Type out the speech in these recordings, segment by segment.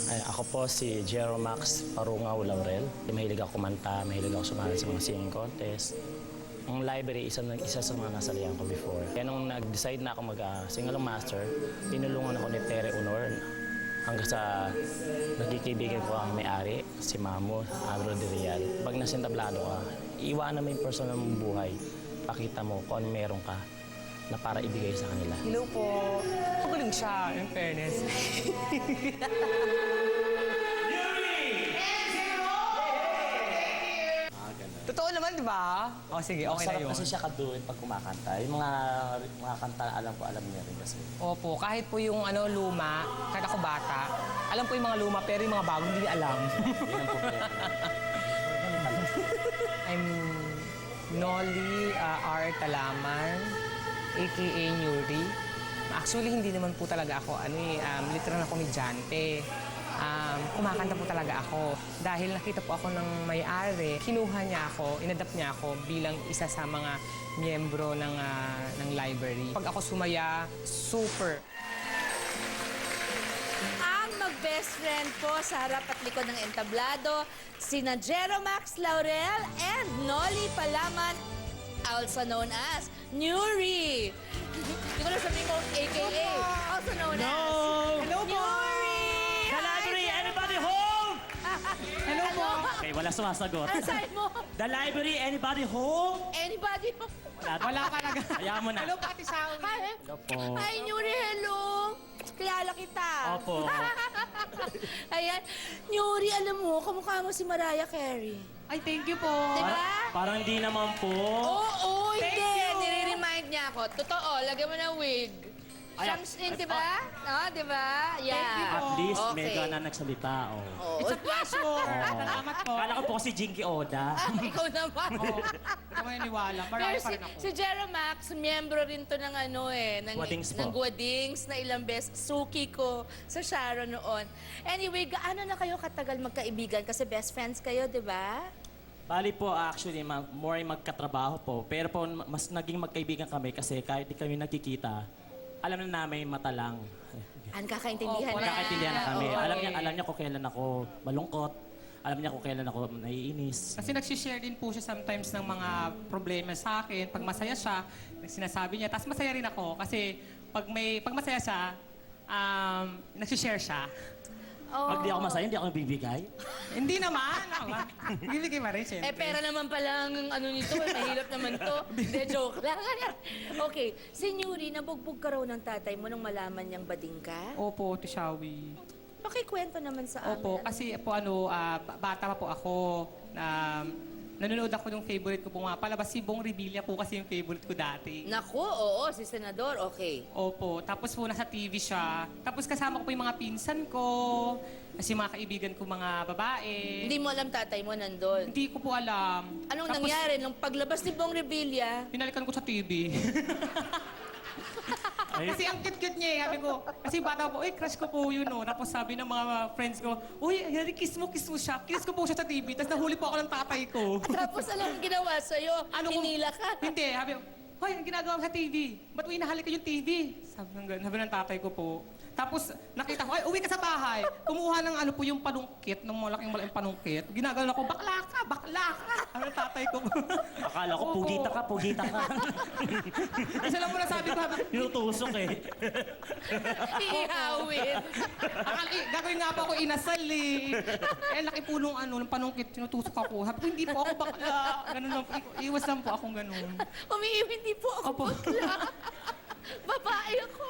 Ay, ako po si Jeromax Parungaw Laurel. Mahilig ako kumanta, mahilig ako sumali sa mga singing contest. Ang library, isa sa mga nasalihan ko before. Kaya nung nag-decide na ako mag-singalong master, tinulungan ako ni Tere Honor hanggang sa nagkikibigan ko ang may-ari, si Mamu, Agro de Real. Pag nasentablado ka, iwanan mo yung personal mong buhay. Pakita mo kung ano meron ka na para ibigay sa kanila. Hello po. Magaling siya, in fairness. Totoo naman, di ba? Oh, sige, okay na Masarap yun. kasi siya kaduin pag kumakanta. Yung mga kanta, alam niya rin kasi. Opo, kahit po yung luma, kahit ako bata, alam po yung mga luma, pero yung mga bago hindi niya alam. Yun ang problema. I'm Nolly R. Talaman, a.k.a. Nuri. Actually, hindi naman po talaga ako, literal na komedyante. Kumakanta po talaga ako. Dahil nakita po ako ng may-ari, kinuha niya ako, inadapt niya ako bilang isa sa mga miyembro ng library. Pag ako sumaya, super. Ang mag-best friend po sa harap at likod ng entablado, sina Jeromax Laurel and Nolly Palaman, also known as Nuri. Hindi ko na sabihin ko AKA, also known as Hello po! Nuri! The library, anybody home? Hello po! Okay, wala sumasagot. Ano sabi mo? The library, anybody home? Anybody? Wala talaga. Hayaan mo na. Hello, Pati Sawi. Hi, Hello po. hi Nuri, hello! Kilala kita. Opo. Ayan. Nuri, alam mo, kamukha mo si Mariah Carey. Ay, thank you po. Diba? Parang hindi naman po. Oo, Thank hindi. you. Nire-remind niya ako. Totoo, lagyan mo ng wig. Ay, Siyams din, di ba? No, di ba? Yeah. At least, Okay. may gana nagsalita. Oh. Oo. It's a pleasure. Salamat po. Kala ko po si Jinky Oda. Ikaw naman. Hindi ko maniniwala. Pero Marami pa rin ako. si Jeromax, miyembro rin to ng ng Guadings po. ng Guadings na ilang beses. Suki ko sa Sharon noon. Anyway, gaano na kayo katagal magkaibigan? Kasi best friends kayo, di ba? Bali po, actually, more magkatrabaho po. Pero po, mas naging magkaibigan kami kasi kahit di kami nagkikita, alam na namin mata lang. Ang kakaintindihan Opo, na. Kakaintindihan na kami. Oo. Alam niya kung kailan ako malungkot. Alam niya kung kailan ako naiinis. Kasi nagsishare din po siya sometimes ng mga problema sa akin. Pag masaya siya, sinasabi niya. Tapos masaya rin ako kasi pag masaya siya, nagsishare siya. Pag di ako masaya, hindi ako nagbibigay. Hindi naman. Bibigay pa rin, syempre. Pera naman pala ang nito. Mahirap naman to. Hindi, joke lang. Okay, si Nuri, nabugbog ka raw ng tatay mo nung malaman niyang bading ka? Opo, Tishawi. Pakikwento naman sa amin. Opo, kasi po bata pa po ako. Nanonood ako ng favorite ko po nga. Palabas si Bong Revilla po kasi yung favorite ko dati. Naku, oo, si Senador, okay. Opo. Tapos po nasa TV siya. Tapos kasama ko po yung mga pinsan ko. Kasi mga kaibigan ko mga babae. Hindi mo alam tatay mo nandun. Hindi ko po alam. Anong Tapos, nangyari nung paglabas ni Bong Revilla? Pinalikan ko sa TV. Kasi ang cute-cute niya eh. Sabi ko, kasi bata ko, crush ko po yun, no. Tapos sabi ng mga friends ko, uy, kiss mo siya. Kiss ko po siya sa TV. Tapos nahuli po ako ng tatay ko. Tapos anong ginawa sa'yo? Hinila ka? Hindi, sabi ko, hoy, ang ginagawa mo sa TV? Ba't mo inahalik yung TV? Sabi ng tatay ko po. Tapos nakita ko, ay, uwi ka sa bahay. Kumuha ng yung panungkit, ng malaking panungkit. Ginagawa ko, bakla ka, bakla ka. Sabi ng tatay ko. Akala ko, Opo. pugita ka. Isa lang po nasabi ko, Tinutusok eh. Ihawin. gagawin nga po ako inasal eh. Eh, laki po nung ng panungkit, tinutusok ako. Sabi ko, hindi po ako bakla. Ganun lang po. Iwas lang po akong ganun. Hindi po ako Opo. bakla. Babae ako.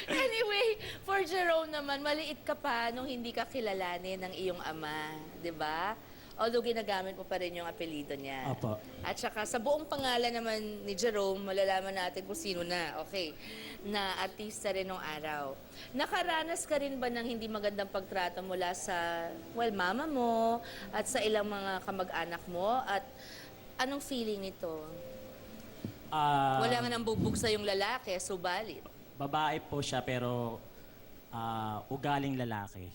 Anyway, for Jerome naman, maliit ka pa nung hindi ka kilalanin ng iyong ama, di ba? Although ginagamit mo pa rin yung apelido niya. Opo. At saka sa buong pangalan naman ni Jerome, malalaman natin kung sino na, okay, na artista rin nung araw. Nakaranas ka rin ba ng hindi magandang pagtrato mula sa, mama mo at sa ilang mga kamag-anak mo? At anong feeling nito? Wala nga nang bugbog sa yung lalaki, subalit. Babae po siya pero ugaling lalaki.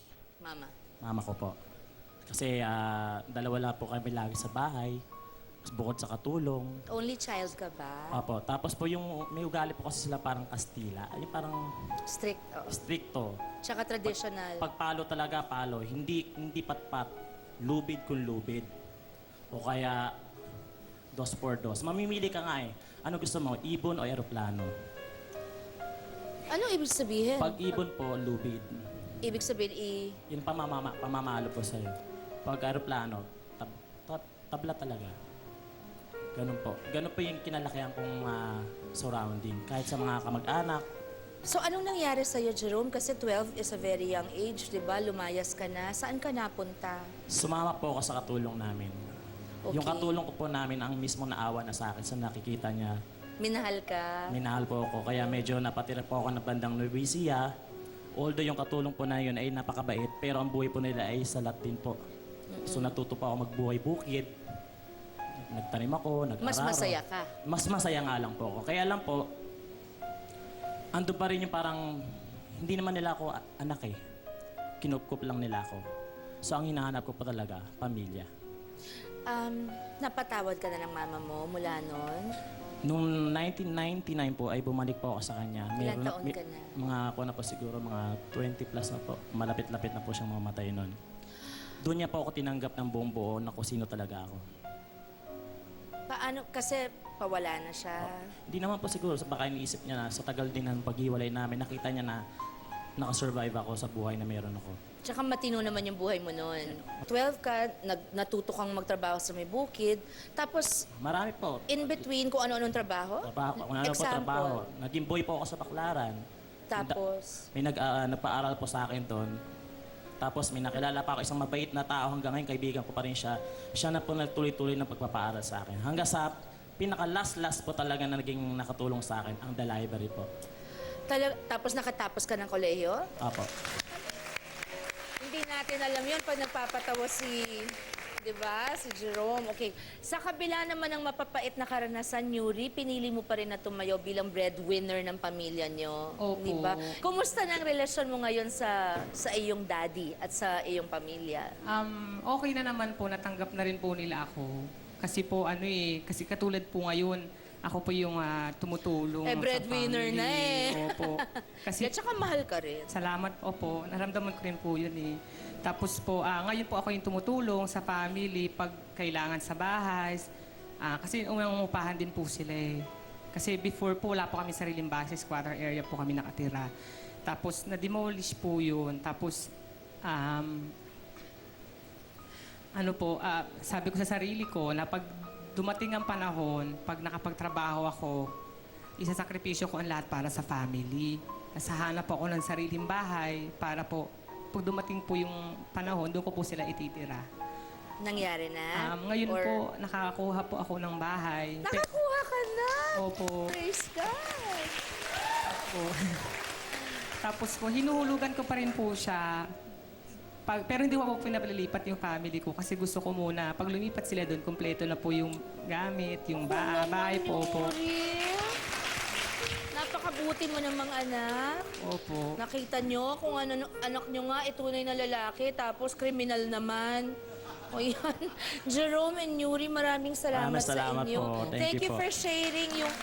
Mama. Mama ko po. Kasi dalawa lang po kami lagi sa bahay. bukod sa katulong. Only child ka ba? Opo. Tapos po yung may ugali po kasi sila parang Kastila. Yung parang Strict. Oo. stricto. Tsaka traditional. Pag palo talaga, palo. Hindi patpat. Lubid kung lubid. O kaya, 2x2. Mamimili ka nga eh. Ano gusto mo? Ibon o eroplano? Anong ibig sabihin? Pag ibon po, lubid. Ibig sabihin Yung pamamalo po sa'yo. Pag aeroplano, tabla talaga. Ganun po. Ganun po yung kinalakihan kong surrounding. Kahit sa mga kamag-anak, So anong nangyari sa'yo, Jerome? Kasi 12 is a very young age, di ba? Lumayas ka na. Saan ka napunta? sumama po ako sa katulong namin. Yung Okay. katulong ko po namin ang mismo naawa na sa akin sa nakikita niya. Minahal ka? Minahal po ako. Kaya medyo napatira po ako ng bandang Nueva Ecija. Although yung katulong po na yun ay napakabait, pero ang buhay po nila ay sa Latin po. So natuto po ako magbuhay bukid. Nagtanim ako, nag-araro. Mas masaya ka? Mas masaya nga lang po ako. Kaya lang po, ando pa rin yung parang, hindi naman nila ako anak eh. Kinupkup lang nila ako. So ang hinahanap ko po talaga, pamilya. Napatawad ka na ng mama mo mula noon? Noong 1999 po ay bumalik po ako sa kanya. Ilang taon ka na? Mga ako na po siguro, mga 20 plus na po. Malapit-lapit na po siyang mamatay noon. Doon niya po ako tinanggap ng buong buo na kung sino talaga ako. Paano? Kasi pawala na siya. Hindi naman po siguro, baka iniisip niya na sa tagal din ng paghiwalay namin, nakita niya na nakasurvive ako sa buhay na meron ako. Tsaka matino naman yung buhay mo noon. 12 ka, natuto kang magtrabaho sa may bukid. Tapos, Marami po. in between kung ano-anong trabaho? Kung ano po trabaho. Naging boy po ako sa Baclaran. Tapos, May nagpaaral po sa akin doon. Tapos may nakilala pa ako isang mabait na tao hanggang ngayon, kaibigan ko pa rin siya. Siya na po nagtuloy-tuloy ng pagpapaaral sa akin. Hanggang sa pinaka-last po talaga na naging nakatulong sa akin, ang The Library po. tapos nakatapos ka ng kolehiyo? Apo. Hindi natin alam yun pag nagpapatawa si, di ba, si Jerome. Okay. Sa kabila naman ng mapapait na karanasan, Yuri, pinili mo pa rin na tumayo bilang breadwinner ng pamilya nyo. Opo. Di ba? Kumusta na ang relasyon mo ngayon sa iyong daddy at sa iyong pamilya? Okay na naman po, natanggap na rin po nila ako. Kasi po kasi katulad po ngayon, ako po yung tumutulong Breadwinner sa family. na eh. Opo. Kasi At saka mahal ka rin. salamat, opo. Naramdaman ko rin po yun eh. Tapos po, ngayon po ako yung tumutulong sa family pag kailangan sa bahay. Kasi umupahan din po sila eh. Kasi before po, wala po kami sariling bahay. Squatter area po kami nakatira. Tapos na-demolish po yun. Tapos, sabi ko sa sarili ko na pag dumating ang panahon, pag nakapagtrabaho ako, isasakripisyo ko ang lahat para sa family. Nasahanap po ako ng sariling bahay para po, pag dumating po yung panahon, doon ko po sila ititira. Nangyari na? Ngayon Or po, nakakakuha po ako ng bahay. Nakakuha ka na! Opo. Praise God! Po. Tapos po, hinuhulugan ko pa rin po siya. Pero hindi ko po pinapalilipat yung family ko kasi gusto ko muna, pag lumipat sila doon, kompleto na po yung gamit, yung bahay po. Opo. Napakabuti mo namang anak. Opo. Nakita nyo kung ano anak nyo nga, itunay na lalaki, tapos kriminal naman. O yan. Jerome and Yuri, maraming salamat sa Salamat inyo. po. Thank you you po. for sharing yung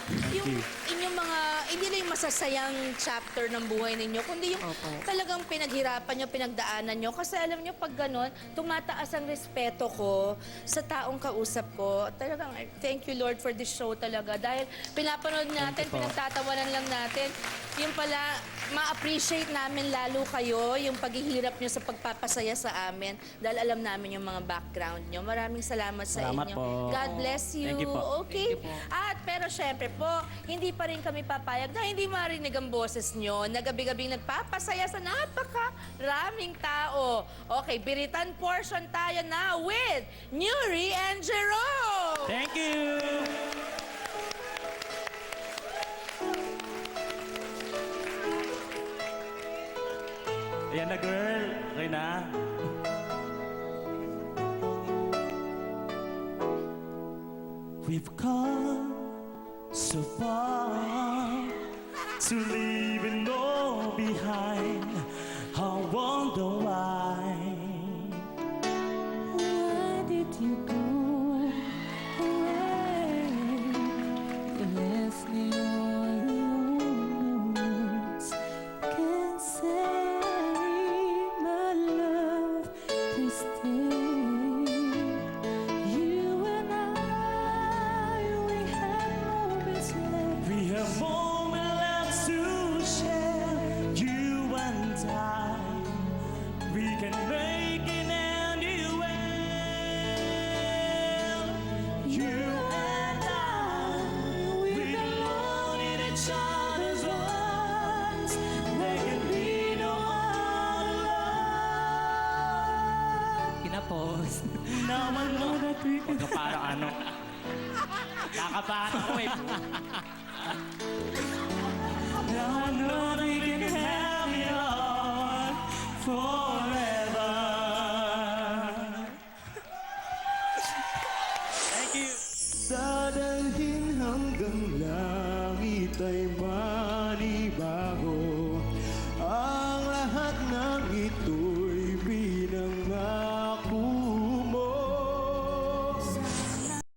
inyong mga, hindi lang yung masasayang chapter ng buhay ninyo, kundi yung Opo. talagang pinaghirapan nyo, pinagdaanan nyo. Kasi alam nyo, pag ganon, tumataas ang respeto ko sa taong kausap ko. Talagang, thank you Lord for this show talaga. Dahil pinapanood natin, Thank you po. pinagtatawanan lang natin. Yung pala, ma-appreciate namin lalo kayo, yung paghihirap nyo sa pagpapasaya sa amin. Dahil alam namin yung mga background nyo. Maraming salamat sa Salamat inyo. po. God bless you. Thank you po. Okay? Thank you po. At pero syempre po, hindi pa rin kami papayag na hindi marinig ang boses nyo na gabi-gabing nagpapasaya sa napakaraming tao. Okay, biritan portion tayo na with Nuri and Jerome! Thank you! Ayan na, girl. Okay na. We've come so far to leave it all behind. I wonder why. Where did you go? Where Binawan mo. Huwag ka parang ano. Kakabahan ako eh.